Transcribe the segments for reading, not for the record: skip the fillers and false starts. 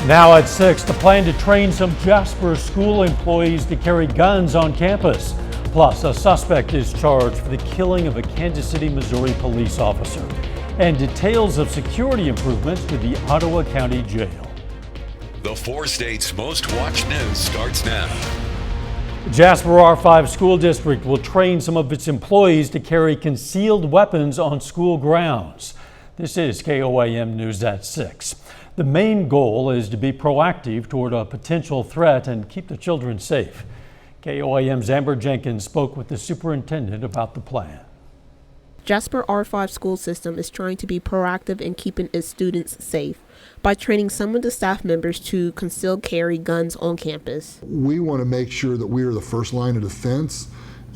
Now at 6, the plan to train some Jasper school employees to carry guns on campus. Plus, a suspect is charged for the killing of a Kansas City, Missouri police officer. And details of security improvements to the Ottawa County Jail. The 4 states' most watched news starts now. Jasper R5 School District will train some of its employees to carry concealed weapons on school grounds. This is KOAM News at 6. The main goal is to be proactive toward a potential threat and keep the children safe. KOAM's Amber Jenkins spoke with the superintendent about the plan. Jasper R5 school system is trying to be proactive in keeping its students safe by training some of the staff members to concealed carry guns on campus. We want to make sure that we are the first line of defense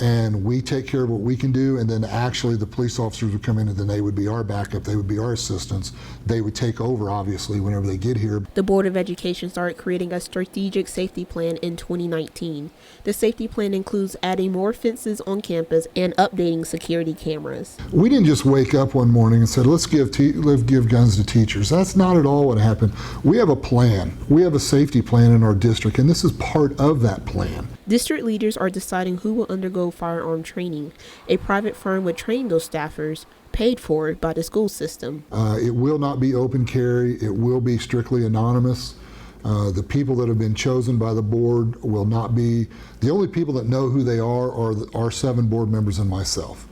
and we take care of what we can do, and then actually the police officers would come in and then they would be our backup, they would be our assistants. They would take over, obviously, whenever they get here. The Board of Education started creating a strategic safety plan in 2019. The safety plan includes adding more fences on campus and updating security cameras. We didn't just wake up one morning and said, let's give guns to teachers. That's not at all what happened. We have a plan. We have a safety plan in our district, and this is part of that plan. District leaders are deciding who will undergo firearm training. A private firm would train those staffers, paid for by the school system. It will not be open carry. It will be strictly anonymous. The people that have been chosen by the board will not be, the only people that know who they are our 7 board members and myself.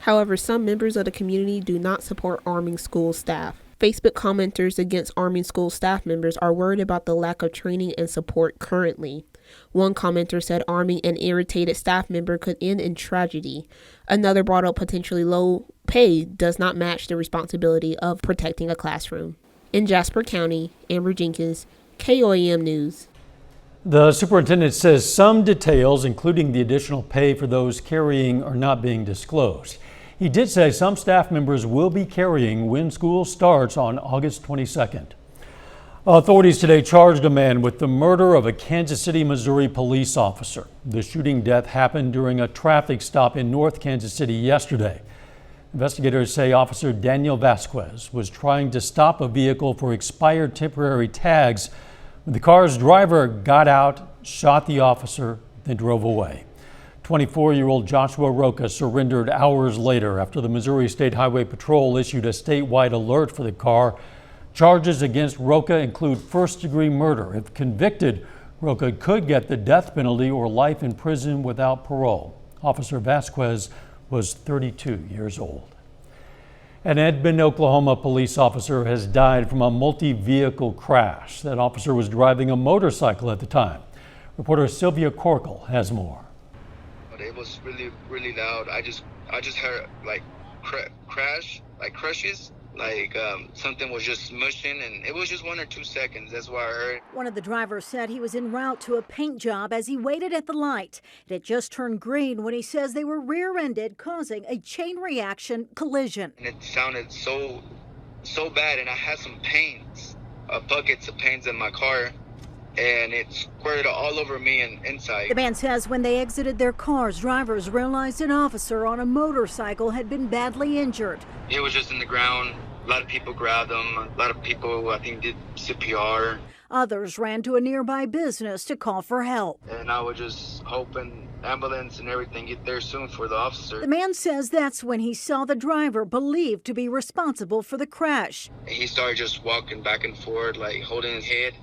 However, some members of the community do not support arming school staff. Facebook commenters against arming school staff members are worried about the lack of training and support currently. One commenter said arming an irritated staff member could end in tragedy. Another brought up potentially low pay does not match the responsibility of protecting a classroom. In Jasper County, Amber Jenkins, KOAM News. The superintendent says some details, including the additional pay for those carrying, are not being disclosed. He did say some staff members will be carrying when school starts on August 22nd. Authorities today charged a man with the murder of a Kansas City, Missouri police officer. The shooting death happened during a traffic stop in North Kansas City yesterday. Investigators say Officer Daniel Vasquez was trying to stop a vehicle for expired temporary tags when the car's driver got out, shot the officer, then drove away. 24-year-old Joshua Roca surrendered hours later after the Missouri State Highway Patrol issued a statewide alert for the car. Charges against Roca include first-degree murder. If convicted, Roca could get the death penalty or life in prison without parole. Officer Vasquez was 32 years old. An Edmond, Oklahoma police officer has died from a multi-vehicle crash. That officer was driving a motorcycle at the time. Reporter Sylvia Corkle has more. It was really loud. I just heard like crashes, like something was just mushing, and it was just 1 or 2 seconds. That's what I heard. One of the drivers said he was en route to a paint job as he waited at the light. It had just turned green when he says they were rear-ended, causing a chain reaction collision. And it sounded so bad, and I had some paints, buckets of paints in my car, and it squirted all over me and inside. The man says when they exited their cars, drivers realized an officer on a motorcycle had been badly injured. He was just in the ground. A lot of people grabbed him. A lot of people, I think, did CPR. Others ran to a nearby business to call for help. And I was just hoping ambulance and everything get there soon for the officer. The man says that's when he saw the driver believed to be responsible for the crash. He started just walking back and forth, like holding his head.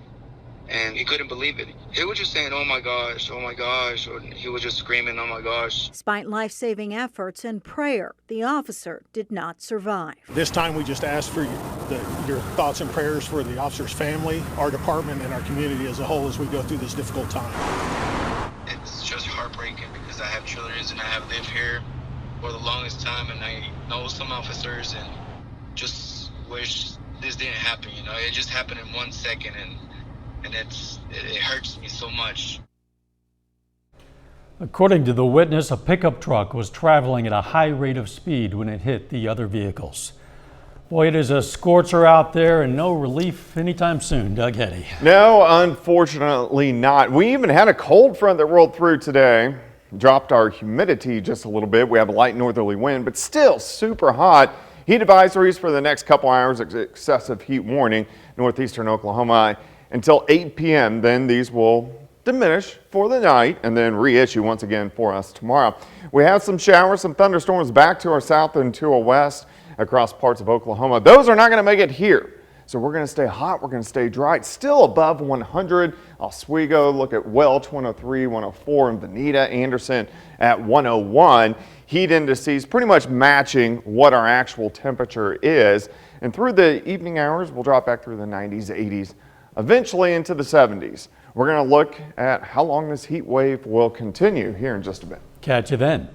And he couldn't believe it. He was just saying, oh my gosh, or he was just screaming, oh my gosh. Despite life-saving efforts and prayer, the officer did not survive. This time we just ask for your thoughts and prayers for the officer's family, our department, and our community as a whole as we go through this difficult time. It's just heartbreaking because I have children and I have lived here for the longest time, and I know some officers and just wish this didn't happen. You know, it just happened in 1 second, and it hurts me so much. According to the witness, a pickup truck was traveling at a high rate of speed when it hit the other vehicles. Boy, it is a scorcher out there and no relief anytime soon. Doug Heddy. No, unfortunately not. We even had a cold front that rolled through today. Dropped our humidity just a little bit. We have a light northerly wind, but still super hot. Heat advisories for the next couple hours, excessive heat warning. Northeastern Oklahoma until 8 p.m. Then these will diminish for the night and then reissue once again for us tomorrow. We have some showers, some thunderstorms back to our south and to our west across parts of Oklahoma. Those are not going to make it here. So we're going to stay hot, we're going to stay dry. It's still above 100. Oswego, look at Welch, 103, 104, and Veneta, Anderson at 101. Heat indices pretty much matching what our actual temperature is. And through the evening hours, we'll drop back through the 90s, 80s, eventually into the 70s. We're going to look at how long this heat wave will continue here in just a bit. Catch you then.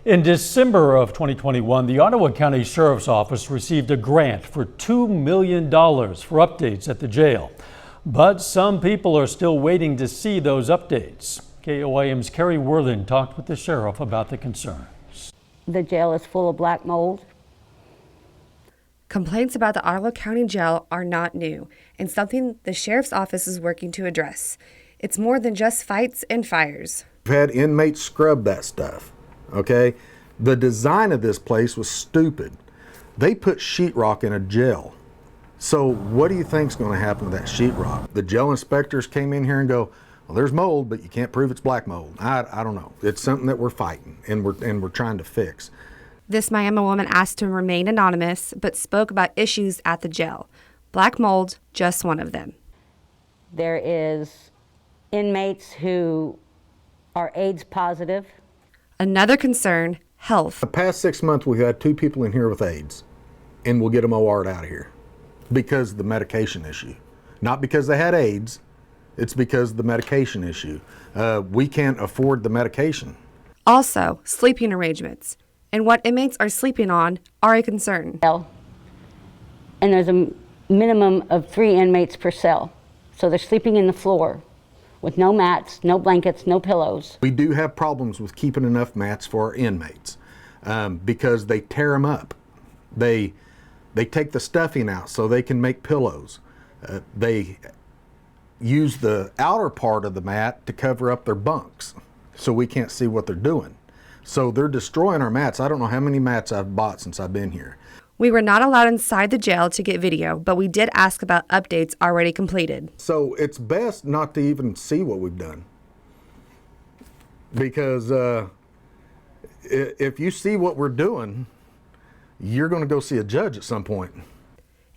In December of 2021, the Ottawa County Sheriff's Office received a grant for $2 million for updates at the jail. But some people are still waiting to see those updates. KOAM's Carrie Worthen talked with the sheriff about the concerns. The jail is full of black mold. Complaints about the Ottawa County Jail are not new and something the Sheriff's Office is working to address. It's more than just fights and fires. We've had inmates scrub that stuff, okay? The design of this place was stupid. They put sheetrock in a jail. So what do you think's going to happen to that sheetrock? The jail inspectors came in here and go, well, there's mold, but you can't prove it's black mold. I don't know. It's something that we're fighting and we're trying to fix. This Miami woman asked to remain anonymous, but spoke about issues at the jail. Black mold, just one of them. There is inmates who are AIDS positive. Another concern, health. The past 6 months, we've had 2 people in here with AIDS, and we'll get them OR'd out of here because of the medication issue. Not because they had AIDS, it's because of the medication issue. We can't afford the medication. Also, sleeping arrangements and what inmates are sleeping on are a concern. And there's a minimum of 3 inmates per cell. So they're sleeping in the floor with no mats, no blankets, no pillows. We do have problems with keeping enough mats for our inmates because they tear them up. They take the stuffing out so they can make pillows. They use the outer part of the mat to cover up their bunks so we can't see what they're doing. So they're destroying our mats. I don't know how many mats I've bought since I've been here. We were not allowed inside the jail to get video, but we did ask about updates already completed. So it's best not to even see what we've done. Because if you see what we're doing, you're going to go see a judge at some point.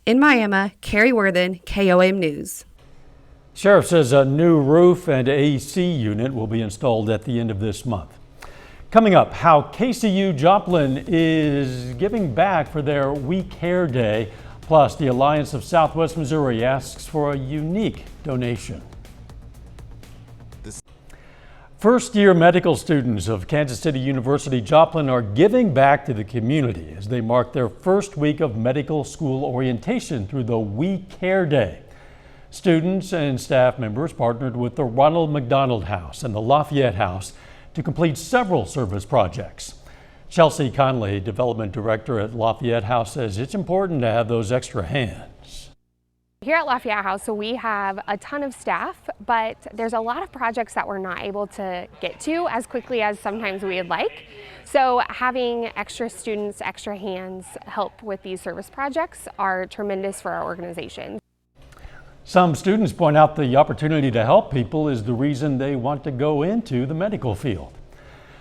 In Miami, Carrie Worthen, KOAM News. Sheriff says a new roof and AC unit will be installed at the end of this month. Coming up, how KCU Joplin is giving back for their We Care Day. Plus, the Alliance of Southwest Missouri asks for a unique donation. First-year medical students of Kansas City University Joplin are giving back to the community as they mark their first week of medical school orientation through the We Care Day. Students and staff members partnered with the Ronald McDonald House and the Lafayette House to complete several service projects. Chelsea Conley, Development Director at Lafayette House, says it's important to have those extra hands. Here at Lafayette House, so we have a ton of staff, but there's a lot of projects that we're not able to get to as quickly as sometimes we would like. So having extra students, extra hands help with these service projects are tremendous for our organization. Some students point out the opportunity to help people is the reason they want to go into the medical field.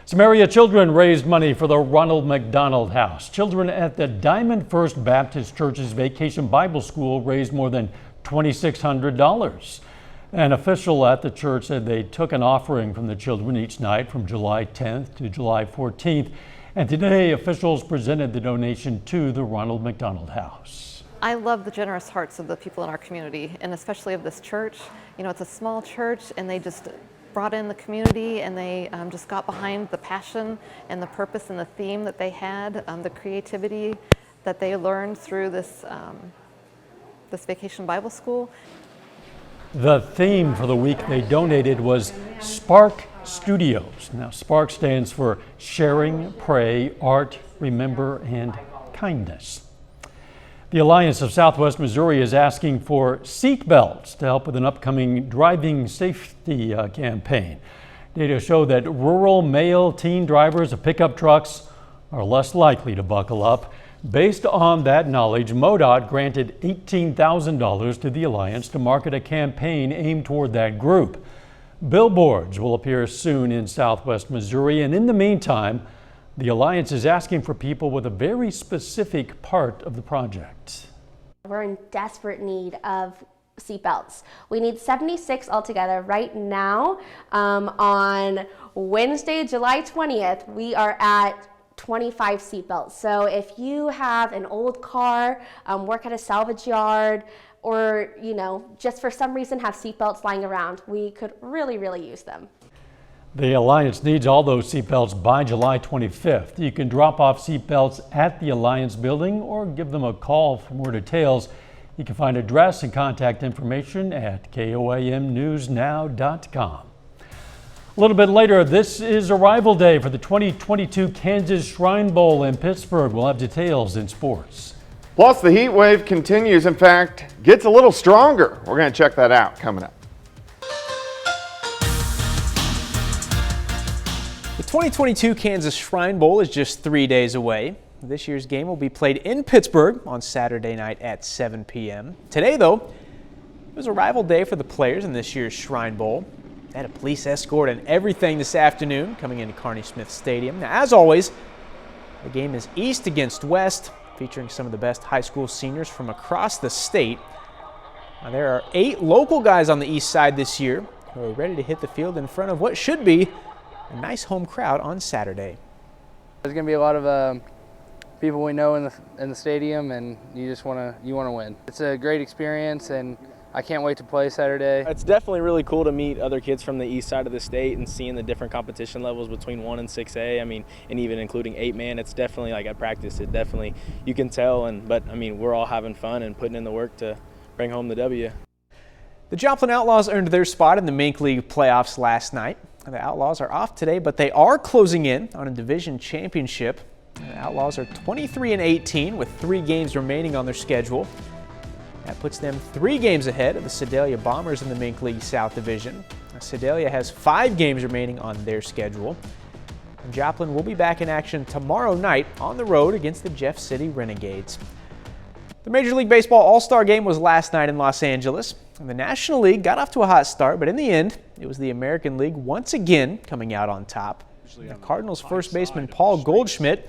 Some area children raised money for the Ronald McDonald House. Children at the Diamond First Baptist Church's Vacation Bible School raised more than $2,600. An official at the church said they took an offering from the children each night from July 10th to July 14th. And today, officials presented the donation to the Ronald McDonald House. I love the generous hearts of the people in our community, and especially of this church. You know, it's a small church, and they just brought in the community, and they just got behind the passion and the purpose and the theme that they had, the creativity that they learned through this, this Vacation Bible School. The theme for the week they donated was Spark Studios. Now, Spark stands for Sharing, Pray, Art, Remember, and Kindness. The Alliance of Southwest Missouri is asking for seat belts to help with an upcoming driving safety campaign. Data show that rural male teen drivers of pickup trucks are less likely to buckle up. Based on that knowledge, MoDOT granted $18,000 to the Alliance to market a campaign aimed toward that group. Billboards will appear soon in Southwest Missouri, and in the meantime, the Alliance is asking for people with a very specific part of the project. We're in desperate need of seatbelts. We need 76 altogether right now. On Wednesday, July 20th, we are at 25 seatbelts. So if you have an old car, work at a salvage yard, or just for some reason have seatbelts lying around, we could really use them. The Alliance needs all those seatbelts by July 25th. You can drop off seatbelts at the Alliance building or give them a call for more details. You can find address and contact information at KOAMnewsnow.com. A little bit later, this is Arrival Day for the 2022 Kansas Shrine Bowl in Pittsburgh. We'll have details in sports. Plus, the heat wave continues. In fact, gets a little stronger. We're going to check that out coming up. The 2022 Kansas Shrine Bowl is just 3 days away. This year's game will be played in Pittsburgh on Saturday night at 7 p.m. Today, though, it was Arrival Day for the players in this year's Shrine Bowl. They had a police escort and everything this afternoon coming into Kearney Smith Stadium. Now, as always, the game is East against West, featuring some of the best high school seniors from across the state. Now, there are 8 local guys on the east side this year who are ready to hit the field in front of what should be a nice home crowd on Saturday. There's going to be a lot of people we know in the stadium, and you want to win. It's a great experience, and I can't wait to play Saturday. It's definitely really cool to meet other kids from the east side of the state and seeing the different competition levels between 1 and 6A. I mean, and even including 8-man. It's definitely, like, at practice, it definitely, you can tell. But I mean, we're all having fun and putting in the work to bring home the W. The Joplin Outlaws earned their spot in the Mink League playoffs last night. The Outlaws are off today, but they are closing in on a division championship. The Outlaws are 23-18 with 3 games remaining on their schedule. That puts them 3 games ahead of the Sedalia Bombers in the Mink League South Division. Sedalia has 5 games remaining on their schedule. And Joplin will be back in action tomorrow night on the road against the Jeff City Renegades. The Major League Baseball All-Star Game was last night in Los Angeles. And the National League got off to a hot start, but in the end, it was the American League once again coming out on top. The Cardinals first baseman Paul Goldschmidt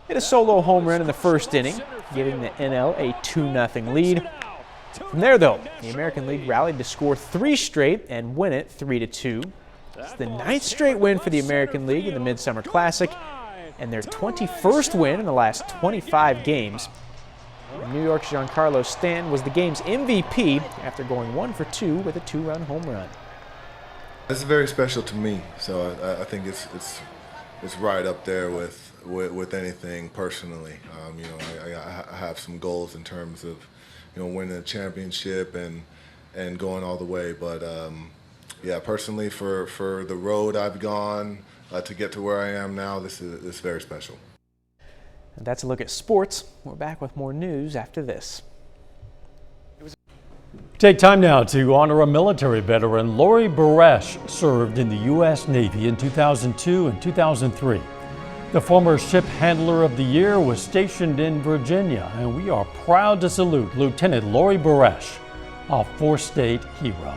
hit a solo home run in the first inning, giving the NL a 2-0 lead. From there, though, the American League rallied to score 3 straight and win it 3-2. It's the 9th straight win for the American League in the Midsummer Classic, and their 21st win in the last 25 games. New York's Giancarlo Stanton was the game's MVP after going 1 for 2 with a 2-run home run. It's very special to me, so I think it's right up there with anything personally. I have some goals in terms of winning a championship and going all the way, but yeah, personally for the road I've gone to get to where I am now, this is very special. And that's a look at sports. We're back with more news after this. Take time now to honor a military veteran. Lori Baresh served in the U.S. Navy in 2002 and 2003. The former Ship Handler of the Year was stationed in Virginia, and we are proud to salute Lieutenant Lori Baresh, a 4-state hero.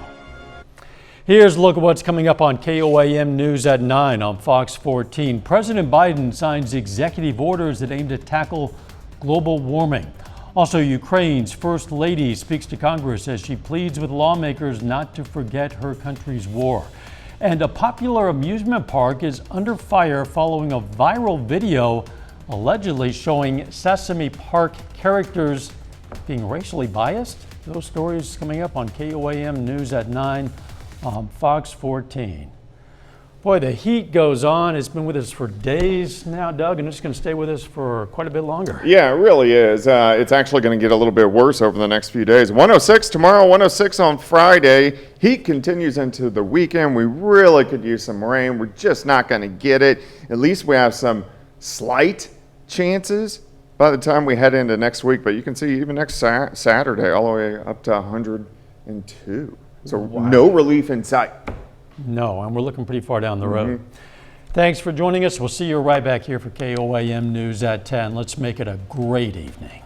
Here's a look at what's coming up on KOAM News at 9 on Fox 14. President Biden signs executive orders that aim to tackle global warming. Also, Ukraine's First Lady speaks to Congress as she pleads with lawmakers not to forget her country's war. And a popular amusement park is under fire following a viral video allegedly showing Sesame Park characters being racially biased. Those stories coming up on KOAM News at 9 on Fox 14. Boy, the heat goes on. It's been with us for days now, Doug, and it's going to stay with us for quite a bit longer. Yeah, it really is. It's actually going to get a little bit worse over the next few days. 106 tomorrow, 106 on Friday. Heat continues into the weekend. We really could use some rain. We're just not going to get it. At least we have some slight chances by the time we head into next week. But you can see even next Saturday all the way up to 102. So wow. No relief in sight. No, and we're looking pretty far down the road. Thanks for joining us. We'll see you right back here for KOAM News at 10. Let's make it a great evening.